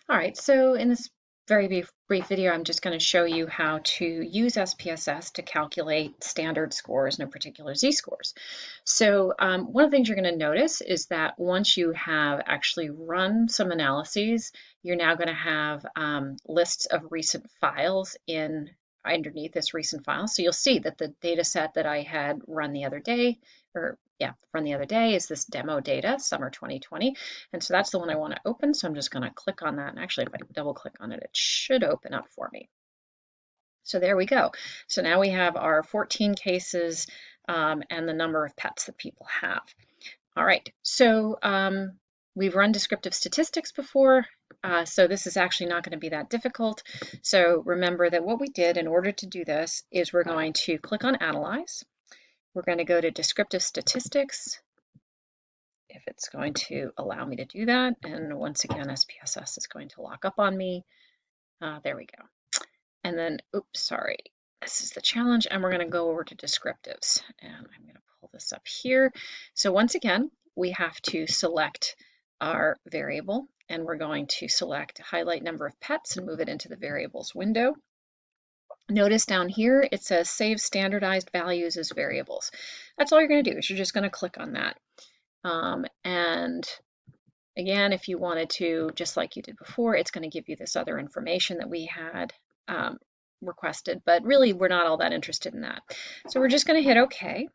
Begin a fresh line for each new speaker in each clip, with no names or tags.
All right, so in this very brief video, I'm just going to show you how to use SPSS to calculate standard scores and in particular z-scores. So one of the things you're going to notice is that once you have actually run some analyses, you're now going to have lists of recent files underneath this recent file. So you'll see that the data set that I had run the other day, is this demo data, summer 2020. And so that's the one I want to open. So I'm just going to click on that. And actually, if I double click on it, it should open up for me. So there we go. So now we have our 14 cases and the number of pets that people have. All right, so we've run descriptive statistics before, so this is actually not going to be that difficult. So remember that what we did in order to do this is we're going to click on Analyze. We're going to go to Descriptive Statistics, if it's going to allow me to do that. And once again, SPSS is going to lock up on me. There we go. And then, oops, sorry, this is the challenge. And we're going to go over to descriptives. And I'm going to pull this up here. So once again, we have to select our variable. And we're going to select highlight number of pets and move it into the variables window. Notice down here, it says save standardized values as variables. That's all you're going to do is you're just going to click on that. And again, if you wanted to, just like you did before, it's going to give you this other information that we had requested, but really we're not all that interested in that. So we're just going to hit OK.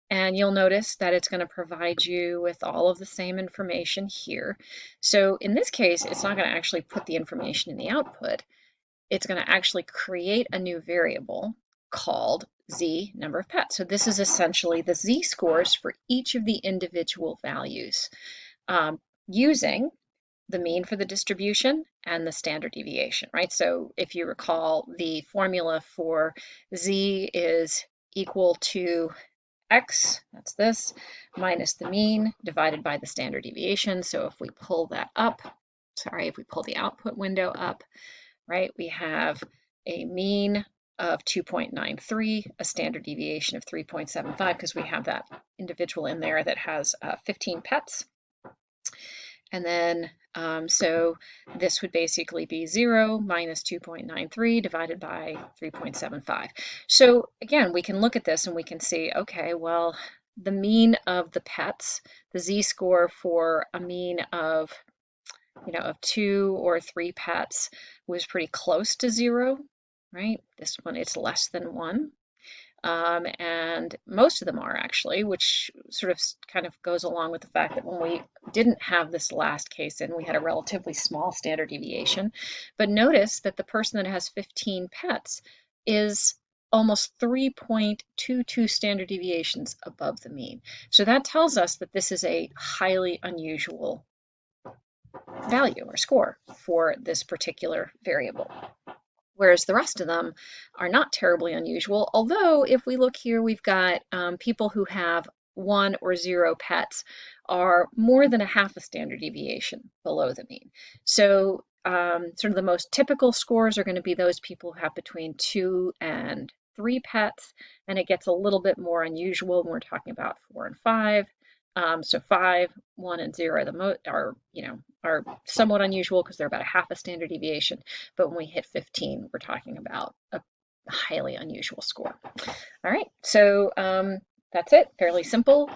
And you'll notice that it's going to provide you with all of the same information here. So in this case, it's not going to actually put the information in the output. It's going to actually create a new variable called z number of pets. So this is essentially the z-scores for each of the individual values using the mean for the distribution and the standard deviation, right? So if you recall, the formula for z is equal to x, that's this, minus the mean divided by the standard deviation. So if we pull that up, if we pull the output window up, right, we have a mean of 2.93, a standard deviation of 3.75, because we have that individual in there that has 15 pets. And then, so this would basically be 0 minus 2.93 divided by 3.75. So again, we can look at this and we can see, okay, well, the mean of the pets, the z-score for a mean of 2 or 3 pets was pretty close to 0, right? This one, it's less than 1. And most of them are actually, which sort of kind of goes along with the fact that when we didn't have this last case in, we had a relatively small standard deviation. But notice that the person that has 15 pets is almost 3.22 standard deviations above the mean. So that tells us that this is a highly unusual value or score for this particular variable. Whereas the rest of them are not terribly unusual. Although if we look here, we've got people who have 1 or 0 pets are more than a half a standard deviation below the mean. So sort of the most typical scores are going to be those people who have between 2 and 3 pets, and it gets a little bit more unusual when we're talking about 4 and 5. So 5, 1, and 0 are somewhat unusual because they're about a half a standard deviation. But when we hit 15, we're talking about a highly unusual score. All right, so that's it, fairly simple.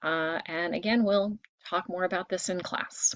And again, we'll talk more about this in class.